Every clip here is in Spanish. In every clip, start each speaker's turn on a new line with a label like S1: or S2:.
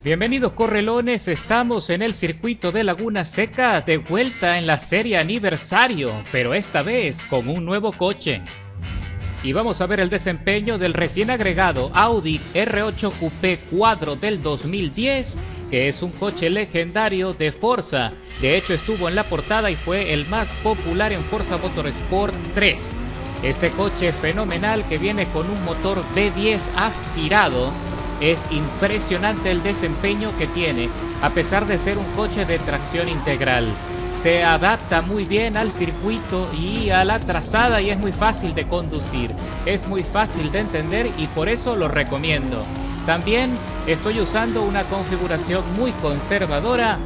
S1: Bienvenidos correlones, estamos en el circuito de Laguna Seca, de vuelta en la serie aniversario, pero esta vez con un nuevo coche. Y vamos a ver el desempeño del recién agregado Audi R8 Coupé Quattro del 2010, que es un coche legendario de Forza. De hecho estuvo en la portada y fue el más popular en Forza Motorsport 3. Este coche fenomenal que viene con un motor V10 aspirado. Es impresionante el desempeño que tiene, a pesar de ser un coche de tracción integral. Se adapta muy bien al circuito y a la trazada y es muy fácil de conducir. Es muy fácil de entender y por eso lo recomiendo. También estoy usando una configuración muy conservadora,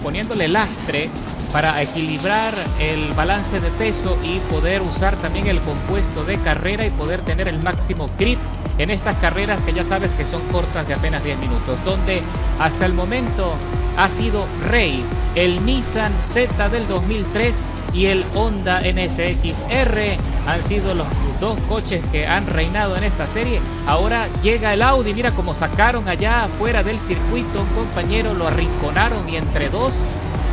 S1: poniéndole lastre para equilibrar el balance de peso y poder usar también el compuesto de carrera y poder tener el máximo grip en estas carreras que ya sabes que son cortas de apenas 10 minutos, donde hasta el momento ha sido rey el Nissan Z del 2003 y el Honda NSX-R. Han sido los dos coches que han reinado en esta serie. Ahora llega el Audi, mira cómo sacaron allá afuera del circuito un compañero, lo arrinconaron y entre dos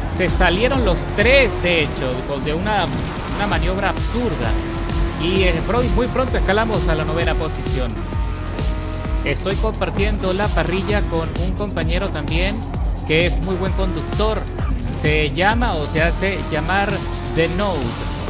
S1: se salieron los tres, de hecho, de una maniobra absurda. Y muy pronto escalamos a la 9ª posición. Estoy compartiendo la parrilla con un compañero también que es muy buen conductor. Se llama o se hace llamar The Note,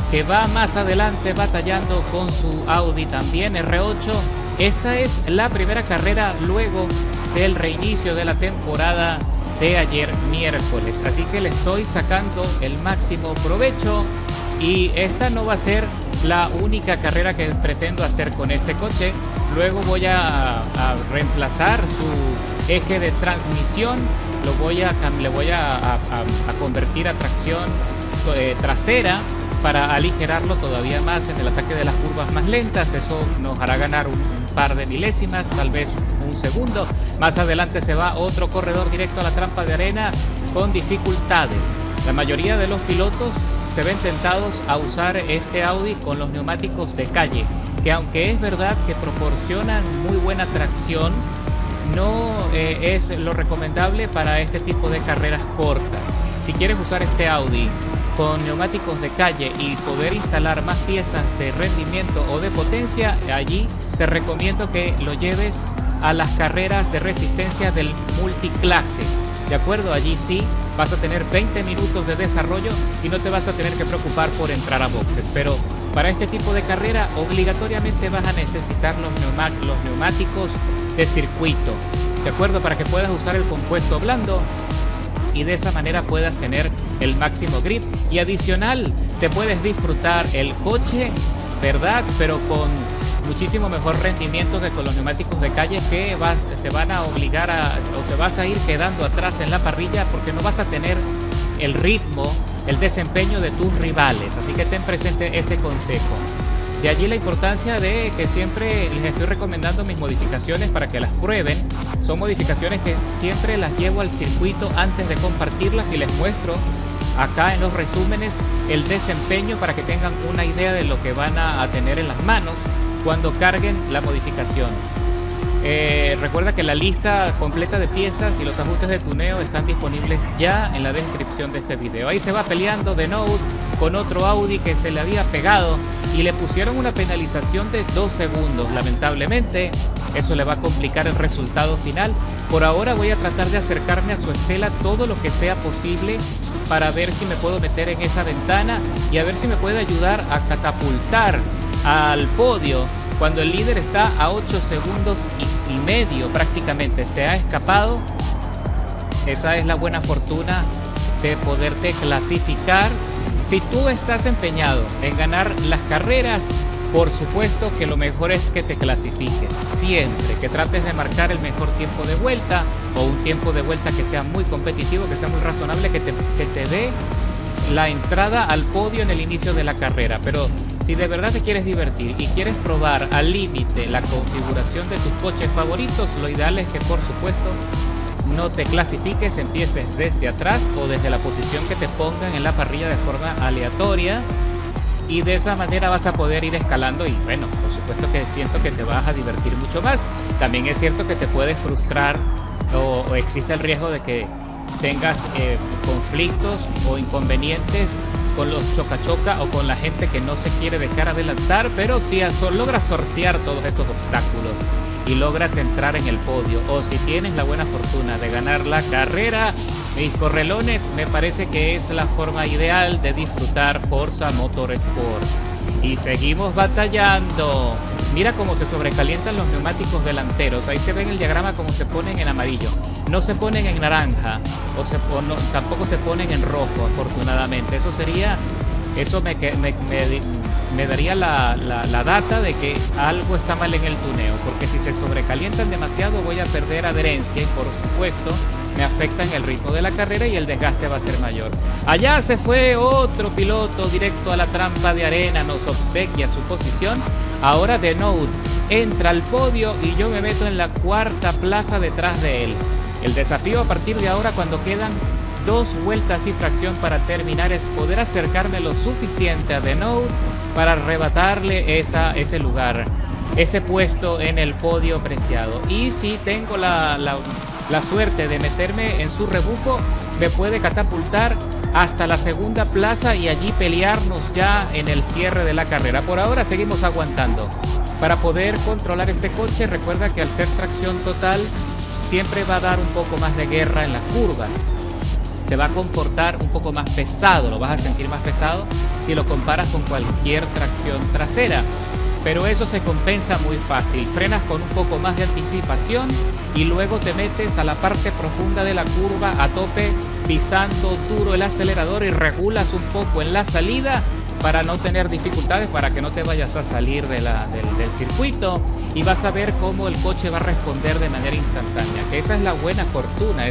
S1: que va más adelante batallando con su Audi también R8. Esta es la primera carrera luego del reinicio de la temporada de ayer miércoles, así que le estoy sacando el máximo provecho y esta no va a ser la única carrera que pretendo hacer con este coche. Luego voy a reemplazar su eje de transmisión, le voy a convertir a tracción trasera para aligerarlo todavía más en el ataque de las curvas más lentas. Eso nos hará ganar un par de milésimas, tal vez un segundo. Más adelante se va otro corredor directo a la trampa de arena con dificultades. La mayoría de los pilotos se ven tentados a usar este Audi con los neumáticos de calle, que aunque es verdad que proporcionan muy buena tracción, no es lo recomendable para este tipo de carreras cortas. Si quieres usar este Audi con neumáticos de calle y poder instalar más piezas de rendimiento o de potencia, allí te recomiendo que lo lleves a las carreras de resistencia del multiclase. ¿De acuerdo? Allí sí vas a tener 20 minutos de desarrollo y no te vas a tener que preocupar por entrar a boxes. Pero para este tipo de carrera obligatoriamente vas a necesitar los neumáticos de circuito. ¿De acuerdo? Para que puedas usar el compuesto blando y de esa manera puedas tener el máximo grip. Y adicional, te puedes disfrutar el coche, ¿verdad? Pero con muchísimo mejor rendimiento que con los neumáticos de calle, que te van a obligar o te vas a ir quedando atrás en la parrilla porque no vas a tener el ritmo, el desempeño de tus rivales. Así que ten presente ese consejo. De allí la importancia de que siempre les estoy recomendando mis modificaciones para que las prueben. Son modificaciones que siempre las llevo al circuito antes de compartirlas y les muestro acá en los resúmenes el desempeño para que tengan una idea de lo que van a tener en las manos cuando carguen la modificación. Recuerda que la lista completa de piezas y los ajustes de tuneo están disponibles ya en la descripción de este video. Ahí se va peleando The Note con otro Audi que se le había pegado y le pusieron una penalización de 2 segundos. Lamentablemente eso le va a complicar el resultado final. Por ahora voy a tratar de acercarme a su estela todo lo que sea posible para ver si me puedo meter en esa ventana y a ver si me puede ayudar a catapultar al podio cuando el líder está a 8 segundos y medio prácticamente. Se ha escapado. Esa es la buena fortuna de poderte clasificar. Si tú estás empeñado en ganar las carreras, por supuesto que lo mejor es que te clasifiques. Siempre que trates de marcar el mejor tiempo de vuelta o un tiempo de vuelta que sea muy competitivo, que sea muy razonable, que te dé la entrada al podio en el inicio de la carrera. Pero si de verdad te quieres divertir y quieres probar al límite la configuración de tus coches favoritos, lo ideal es que por supuesto no te clasifiques, empieces desde atrás o desde la posición que te pongan en la parrilla de forma aleatoria y de esa manera vas a poder ir escalando y bueno, por supuesto que siento que te vas a divertir mucho más. También es cierto que te puedes frustrar o existe el riesgo de que tengas conflictos o inconvenientes con los choca-choca o con la gente que no se quiere dejar adelantar, pero si logras sortear todos esos obstáculos y logras entrar en el podio, o si tienes la buena fortuna de ganar la carrera, mis correlones, me parece que es la forma ideal de disfrutar Forza Motorsport. Y seguimos batallando. Mira cómo se sobrecalientan los neumáticos delanteros. Ahí se ve en el diagrama cómo se ponen en amarillo. No se ponen en naranja tampoco se ponen en rojo, afortunadamente. Eso me daría la data de que algo está mal en el tuneo, porque si se sobrecalientan demasiado voy a perder adherencia y por supuesto me afectan el ritmo de la carrera y el desgaste va a ser mayor. Allá se fue otro piloto directo a la trampa de arena, nos obsequia su posición. Ahora Denoude entra al podio y yo me meto en la cuarta plaza detrás de él. El desafío a partir de ahora, cuando quedan 2 vueltas y fracción para terminar, es poder acercarme lo suficiente a Denoude para arrebatarle ese lugar, ese puesto en el podio preciado. Y si tengo la suerte de meterme en su rebufo, me puede catapultar hasta la segunda plaza y allí pelearnos ya en el cierre de la carrera. Por ahora seguimos aguantando. Para poder controlar este coche, recuerda que al ser tracción total siempre va a dar un poco más de guerra en las curvas. Se va a comportar un poco más pesado, lo vas a sentir más pesado si lo comparas con cualquier tracción trasera. Pero eso se compensa muy fácil. Frenas con un poco más de anticipación y luego te metes a la parte profunda de la curva a tope, pisando duro el acelerador y regulas un poco en la salida para no tener dificultades, para que no te vayas a salir del circuito, y vas a ver cómo el coche va a responder de manera instantánea. Que esa es la buena fortuna,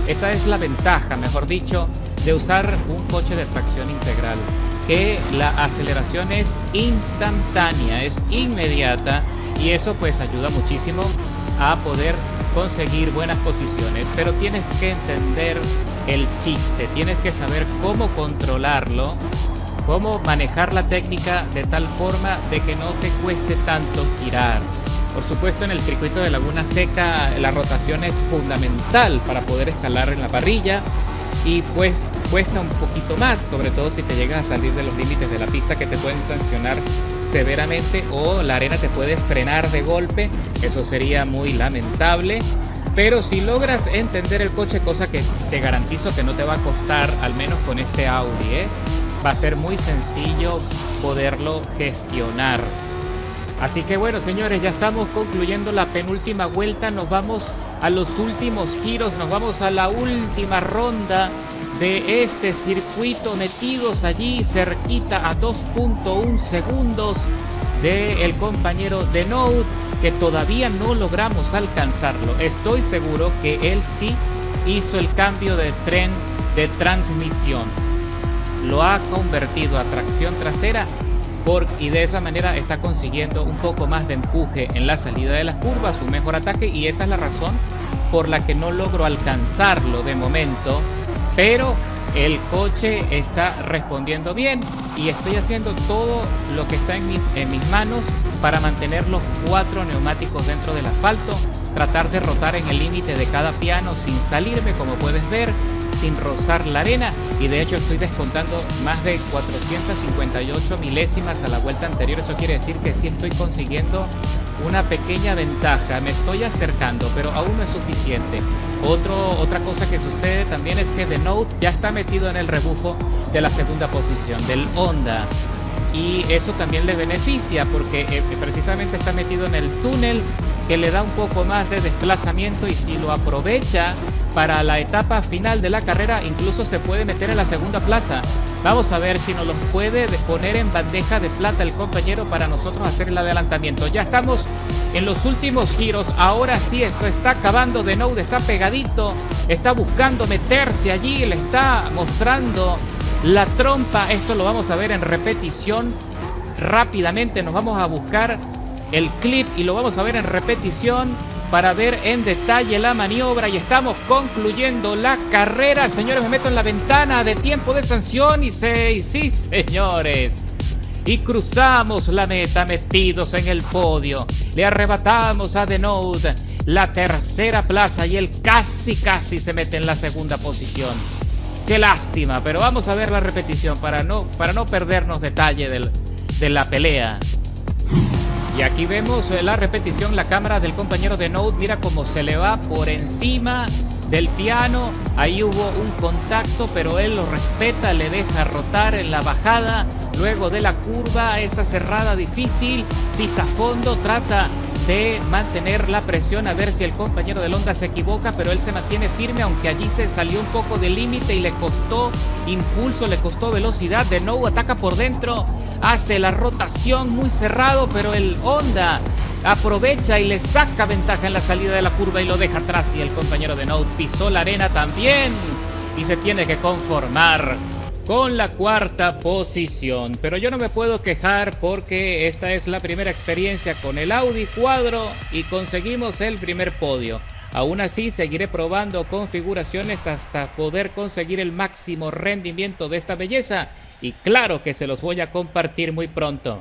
S1: esa es la ventaja, mejor dicho, de usar un coche de tracción integral, que la aceleración es instantánea, es inmediata, y eso pues ayuda muchísimo a poder conseguir buenas posiciones. Pero tienes que entender el chiste, tienes que saber cómo controlarlo, cómo manejar la técnica de tal forma de que no te cueste tanto girar. Por supuesto, en el circuito de Laguna Seca la rotación es fundamental para poder escalar en la parrilla, y pues cuesta un poquito más, sobre todo si te llegas a salir de los límites de la pista, que te pueden sancionar severamente o la arena te puede frenar de golpe. Eso sería muy lamentable. Pero si logras entender el coche, cosa que te garantizo que no te va a costar, al menos con este Audi, va a ser muy sencillo poderlo gestionar. Así que bueno, señores, ya estamos concluyendo la penúltima vuelta. Nos vamos a los últimos giros, nos vamos a la última ronda de este circuito, metidos allí cerquita a 2.1 segundos del compañero Denoude, que todavía no logramos alcanzarlo. Estoy seguro que él sí hizo el cambio de tren de transmisión, lo ha convertido a tracción trasera y de esa manera está consiguiendo un poco más de empuje en la salida de las curvas, un mejor ataque, y esa es la razón por la que no logro alcanzarlo de momento. Pero el coche está respondiendo bien y estoy haciendo todo lo que está en mis manos para mantener los 4 neumáticos dentro del asfalto, tratar de rotar en el límite de cada piano sin salirme, como puedes ver, sin rozar la arena, y de hecho estoy descontando más de 458 milésimas a la vuelta anterior. Eso quiere decir que sí estoy consiguiendo una pequeña ventaja, me estoy acercando, pero aún no es suficiente. Otra cosa que sucede también es que Denoude ya está metido en el rebufo de la segunda posición del Honda, y eso también le beneficia porque precisamente está metido en el túnel, que le da un poco más de desplazamiento, y si lo aprovecha para la etapa final de la carrera, incluso se puede meter en la segunda plaza. Vamos a ver si nos lo puede poner en bandeja de plata el compañero para nosotros hacer el adelantamiento. Ya estamos en los últimos giros, ahora sí esto está acabando. Denoude está pegadito, está buscando meterse allí, le está mostrando la trompa. Esto lo vamos a ver en repetición rápidamente. Nos vamos a buscar el clip y lo vamos a ver en repetición para ver en detalle la maniobra, y estamos concluyendo la carrera. Señores, me meto en la ventana de tiempo de sanción y sí, señores, y cruzamos la meta metidos en el podio. Le arrebatamos a Denoud la tercera plaza y él casi se mete en la segunda posición. Qué lástima, pero vamos a ver la repetición para no perdernos detalle de la pelea. Y aquí vemos la repetición, la cámara del compañero Denoud, mira cómo se le va por encima del piano. Ahí hubo un contacto, pero él lo respeta, le deja rotar en la bajada. Luego de la curva, esa cerrada difícil, pisa a fondo, trata de mantener la presión a ver si el compañero de Honda se equivoca, pero él se mantiene firme, aunque allí se salió un poco del límite y le costó impulso, le costó velocidad. Denoud ataca por dentro, hace la rotación muy cerrado, pero el Honda aprovecha y le saca ventaja en la salida de la curva y lo deja atrás, y el compañero Denoud pisó la arena también y se tiene que conformar con la cuarta posición. Pero yo no me puedo quejar porque esta es la primera experiencia con el Audi Quadro y conseguimos el primer podio. Aún así seguiré probando configuraciones hasta poder conseguir el máximo rendimiento de esta belleza, y claro que se los voy a compartir muy pronto.